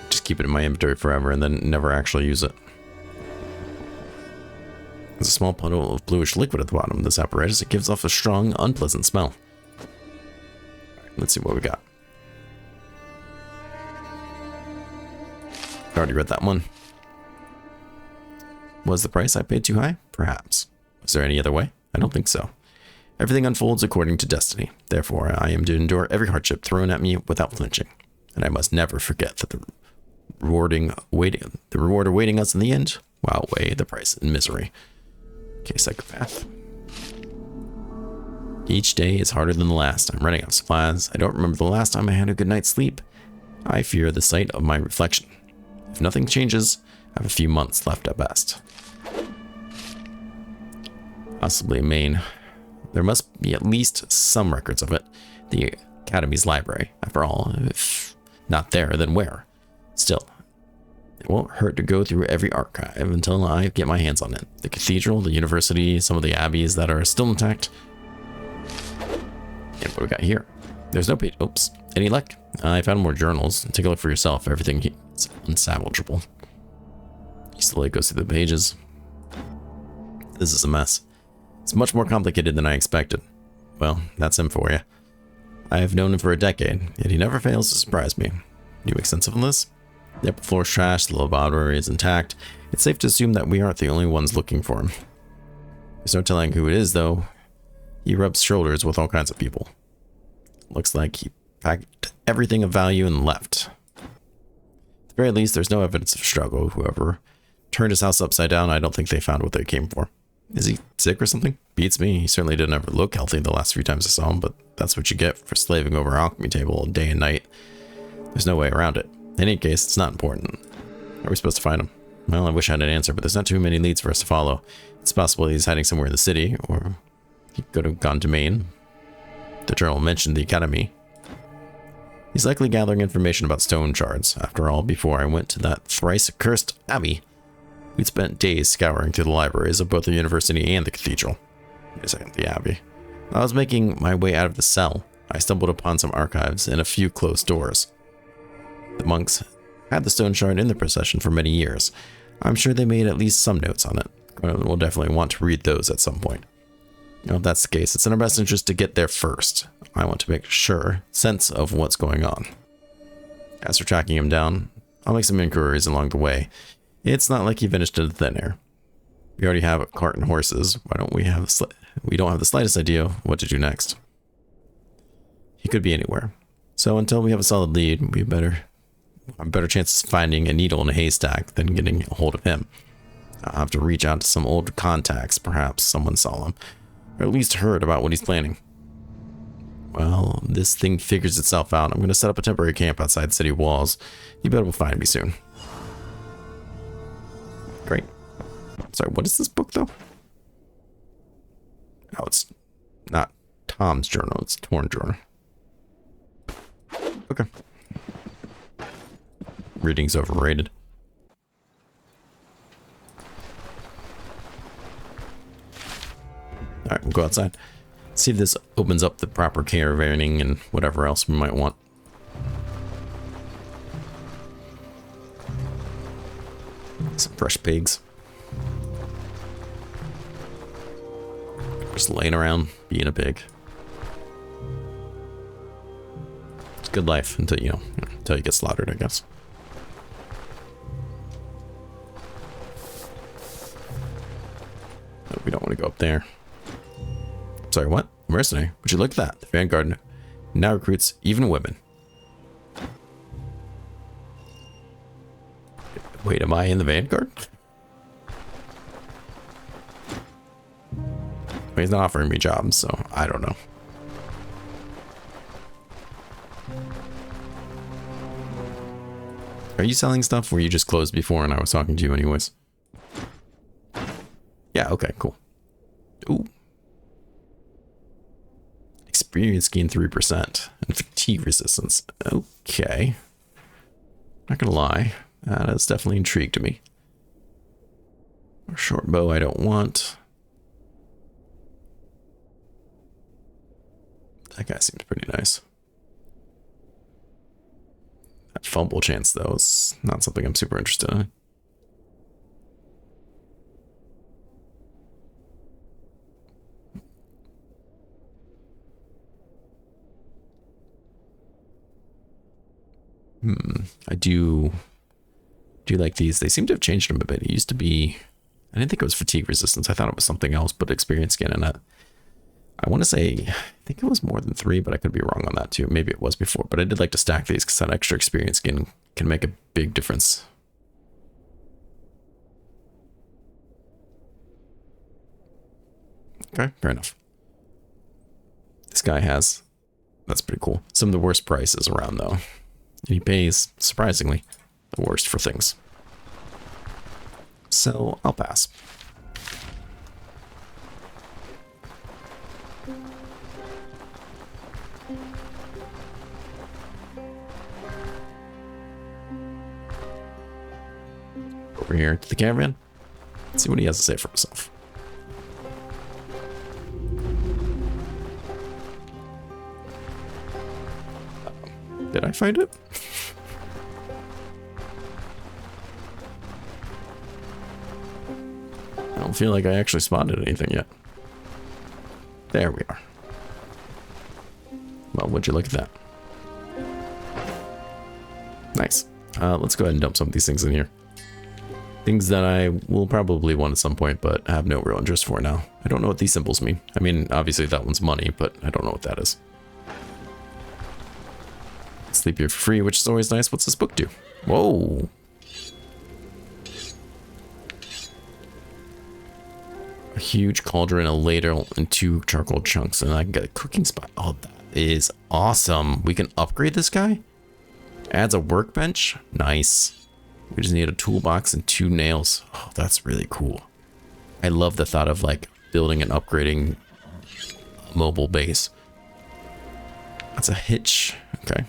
Just keep it in my inventory forever and then never actually use it. There's a small puddle of bluish liquid at the bottom of this apparatus. It gives off a strong, unpleasant smell. Let's see what we got. I already read that one. Was the price I paid too high? Perhaps. Was there any other way? I don't think so. Everything unfolds according to destiny. Therefore, I am to endure every hardship thrown at me without flinching. And I must never forget that the reward awaiting us in the end will outweigh the price in misery. Okay, psychopath. Each day is harder than the last. I'm running out of supplies. I don't remember the last time I had a good night's sleep. I fear the sight of my reflection. If nothing changes, I have a few months left at best. Possibly Maine. There must be at least some records of it. The Academy's library. After all, if not there, then where? Still, it won't hurt to go through every archive until I get my hands on it. The cathedral, the university, some of the abbeys that are still intact. And what do we got here? There's no page. Oops. Any luck? I found more journals. Take a look for yourself. Everything is unsalvageable. You slowly go through the pages. This is a mess. It's much more complicated than I expected. Well, that's him for you. I have known him for a decade, yet he never fails to surprise me. Do you make sense of this? The upper floor is trashed, the laboratory is intact. It's safe to assume that we aren't the only ones looking for him. There's no telling who it is, though. He rubs shoulders with all kinds of people. Looks like he packed everything of value and left. At the very least, there's no evidence of struggle. Whoever turned his house upside down, I don't think they found what they came for. Is he sick or something? Beats me. He certainly didn't ever look healthy the last few times I saw him, but that's what you get for slaving over an alchemy table day and night. There's no way around it. In any case, it's not important. How are we supposed to find him? Well, I wish I had an answer, but there's not too many leads for us to follow. It's possible he's hiding somewhere in the city, or he could have gone to Maine. The journal mentioned the Academy. He's likely gathering information about Stoneshards. After all, before I went to that thrice-accursed abbey, we'd spent days scouring through the libraries of both the university and the cathedral. Wait a second, the abbey. I was making my way out of the cell. I stumbled upon some archives and a few closed doors. The monks had the Stoneshard in the procession for many years. I'm sure they made at least some notes on it. We'll definitely want to read those at some point. If that's the case, it's in our best interest to get there first. I want to make sense of what's going on. As for tracking him down, I'll make some inquiries along the way. It's not like he vanished into thin air. We already have a cart and horses. Why don't we have we don't have the slightest idea what to do next. He could be anywhere. So until we have a solid lead, we have a better chance of finding a needle in a haystack than getting a hold of him. I'll have to reach out to some old contacts. Perhaps someone saw him, or at least heard about what he's planning. Well, this thing figures itself out. I'm going to set up a temporary camp outside city walls. You better will find me soon. Great. Sorry, what is this book, though? Oh, it's not Tom's journal. It's Torn journal. Okay. Reading's overrated. Alright, we'll go outside. See if this opens up the proper caravanning and whatever else we might want. Some fresh pigs. Just laying around, being a pig. It's a good life until until you get slaughtered, I guess. No, we don't want to go up there. Sorry, what? Mercenary. Would you look at that? The Vanguard now recruits even women. Wait, am I in the Vanguard? He's not offering me jobs, so I don't know. Are you selling stuff? Were you just closed before and I was talking to you anyways? Yeah, okay, cool. Ooh. Experience gain 3% and fatigue resistance. Okay. Not gonna lie, that has definitely intrigued me. A short bow I don't want. That guy seems pretty nice. That fumble chance, though, is not something I'm super interested in. I do like these. They seem to have changed them a bit. It used to be, I didn't think it was fatigue resistance. I thought it was something else, but experience gain, and I want to say, I think it was more than 3, but I could be wrong on that too. Maybe it was before, but I did like to stack these because that extra experience can make a big difference. Okay, fair enough. This guy has, that's pretty cool, some of the worst prices around though. And he pays, surprisingly, the worst for things. So I'll pass. Over here to the caravan. Let's see what he has to say for himself. Did I find it? I don't feel like I actually spotted anything yet. There we are. Well, would you look at that? Nice. Let's go ahead and dump some of these things in here. Things that I will probably want at some point, but have no real interest for now. I don't know what these symbols mean. I mean, obviously that one's money, but I don't know what that is. Sleep here for free, which is always nice. What's this book do? Whoa. A huge cauldron, a ladle, and 2 charcoal chunks, and I can get a cooking spot. Oh, that is awesome. We can upgrade this guy? Adds a workbench? Nice. We just need a toolbox and 2 nails. Oh, that's really cool. I love the thought of like building and upgrading a mobile base. That's a hitch. Okay.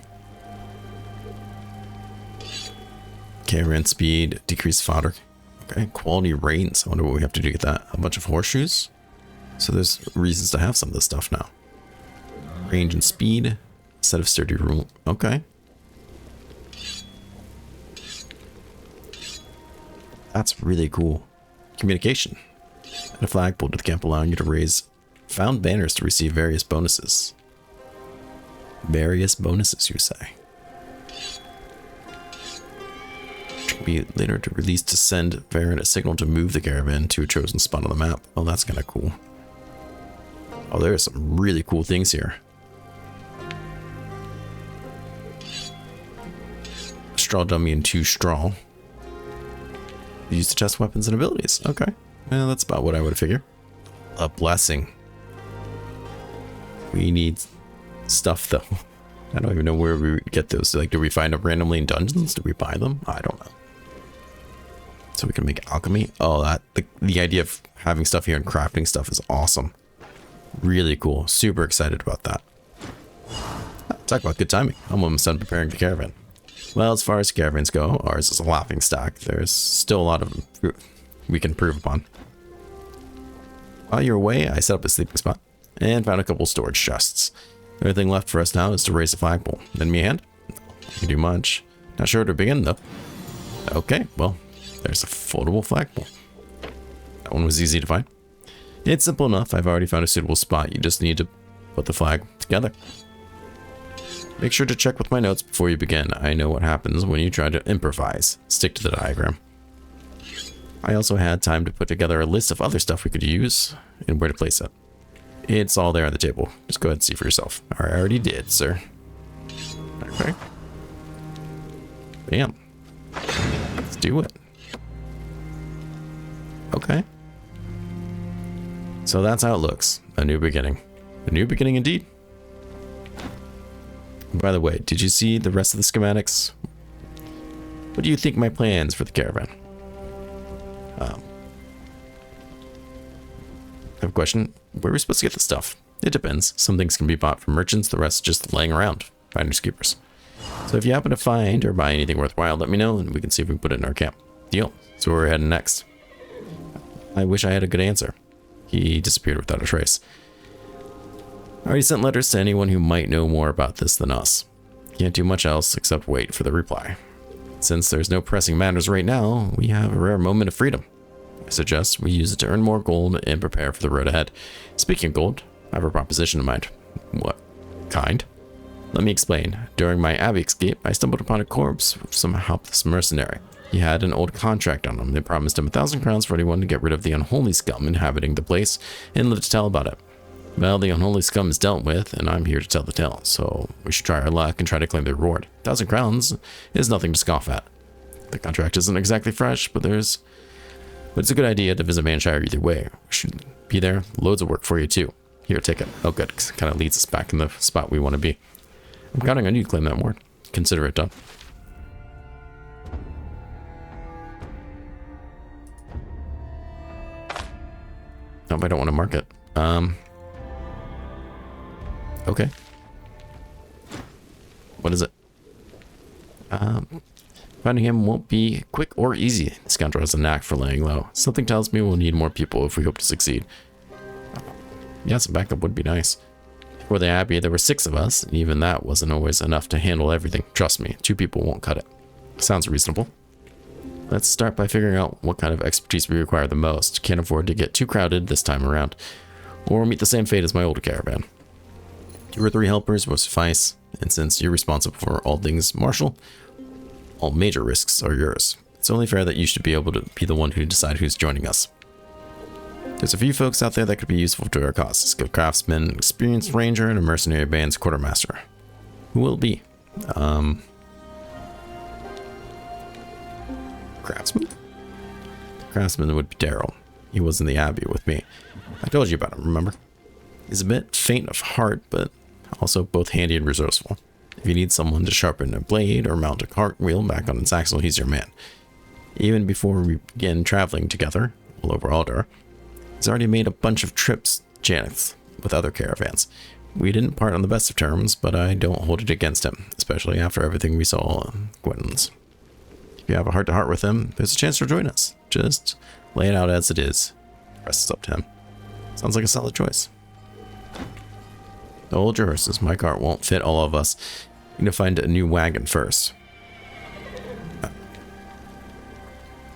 Caravan speed, decreased fodder. Okay, quality reins. I wonder what we have to do to get that. A bunch of horseshoes. So there's reasons to have some of this stuff now. Range and speed. Set of sturdy rule. Okay. That's really cool. Communication. Add a flagpole to the camp allowing you to raise found banners to receive various bonuses. Various bonuses, you say? Be later to release to send Baron a signal to move the caravan to a chosen spot on the map. Oh, that's kind of cool. Oh, there are some really cool things here. Straw dummy and 2 straw. Used to test weapons and abilities. Okay. Well, that's about what I would figure. A blessing. We need stuff though. I don't even know where we get those. Like, do we find them randomly in dungeons? Do we buy them? I don't know. So we can make alchemy. Oh, that the idea of having stuff here and crafting stuff is awesome. Really cool. Super excited about that. Talk about good timing. I'm almost done preparing the caravan. Well, as far as caravans go, ours is a laughing stock. There's still a lot of we can improve upon. While you're away, I set up a sleeping spot and found a couple storage chests. The only thing left for us now is to raise a flagpole. Lend me a hand? No, I can do much. Not sure where to begin though. Okay, well, there's a foldable flagpole. That one was easy to find. It's simple enough. I've already found a suitable spot. You just need to put the flag together. Make sure to check with my notes before you begin. I know what happens when you try to improvise. Stick to the diagram. I also had time to put together a list of other stuff we could use and where to place it. It's all there on the table. Just go ahead and see for yourself. I already did, sir. Okay. Bam. Let's do it. Okay. So that's how it looks. A new beginning. A new beginning indeed. By the way, did you see the rest of the schematics? What do you think my plans for the caravan? I have a question. Where are we supposed to get this stuff? It depends. Some things can be bought from merchants, the rest just laying around. Finders keepers. So if you happen to find or buy anything worthwhile, let me know and we can see if we can put it in our camp. Deal. So where we're heading next. I wish I had a good answer. He disappeared without a trace. I already sent letters to anyone who might know more about this than us. Can't do much else except wait for the reply. Since there's no pressing matters right now, we have a rare moment of freedom. I suggest we use it to earn more gold and prepare for the road ahead. Speaking of gold, I have a proposition in mind. What kind? Let me explain. During my abbey escape, I stumbled upon a corpse of some helpless mercenary. He had an old contract on him. They promised him 1,000 crowns for anyone to get rid of the unholy scum inhabiting the place and lived to tell about it. Well, the unholy scum is dealt with, and I'm here to tell the tale, so we should try our luck and try to claim the reward. 1,000 crowns is nothing to scoff at. The contract isn't exactly fresh, but it's a good idea to visit Manshire either way. We should be there. Loads of work for you, too. Here, take it. Oh, good. Kind of leads us back in the spot we want to be. I'm counting on you to claim that ward. Consider it done. Nope, I don't want to mark it. Okay. What is it? Finding him won't be quick or easy. The scoundrel has a knack for laying low. Something tells me we'll need more people if we hope to succeed. Yeah, some backup would be nice. Before the Abbey, there were 6 of us, and even that wasn't always enough to handle everything. Trust me, 2 people won't cut it. Sounds reasonable. Let's start by figuring out what kind of expertise we require the most. Can't afford to get too crowded this time around, or meet the same fate as my older caravan. 2 or 3 helpers will suffice, and since you're responsible for all things martial, all major risks are yours. It's only fair that you should be able to be the one who decide who's joining us. There's a few folks out there that could be useful to our cause. A skilled craftsman, experienced ranger, and a mercenary band's quartermaster. Who will it be? Craftsman? The craftsman would be Daryl. He was in the Abbey with me. I told you about him, remember? He's a bit faint of heart, but also both handy and resourceful. If you need someone to sharpen a blade or mount a cartwheel back on its axle, he's your man. Even before we begin traveling together, all over Aldor, he's already made a bunch of trips, Janeth, with other caravans. We didn't part on the best of terms, but I don't hold it against him, especially after everything we saw on Gwynnel's. If you have a heart-to-heart with him, there's a chance to join us. Just lay it out as it is. The rest is up to him. Sounds like a solid choice. Hold your horses. My cart won't fit all of us. We need to find a new wagon first.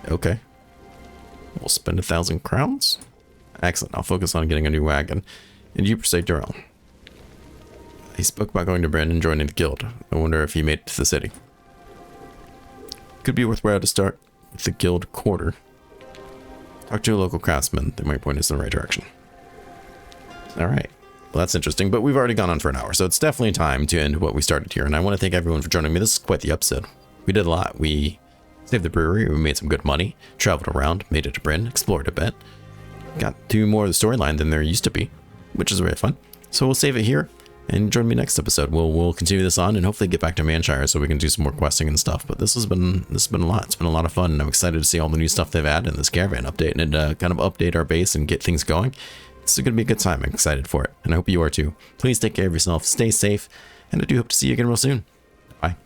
Okay. We'll spend 1,000 crowns. Excellent. I'll focus on getting a new wagon. And you proceed, Daryl. He spoke about going to Brynn and joining the guild. I wonder if he made it to the city. Could be worthwhile to start with the guild quarter. Talk to a local craftsman. They might point us in the right direction. Alright. Well, that's interesting, but we've already gone on for an hour, so it's definitely time to end what we started here. And I want to thank everyone for joining me. This is quite the episode. We did a lot. We saved the brewery. We made some good money. Traveled around. Made it to Brynn. Explored a bit. Got 2 more of the storyline than there used to be, which is very fun. So we'll save it here. And join me next episode. We'll continue this on and hopefully get back to Manshire so we can do some more questing and stuff. But this has been a lot. It's been a lot of fun, and I'm excited to see all the new stuff they've added in this caravan update and kind of update our base and get things going. It's going to be a good time. I'm excited for it, and I hope you are too. Please take care of yourself, stay safe, and I do hope to see you again real soon. Bye.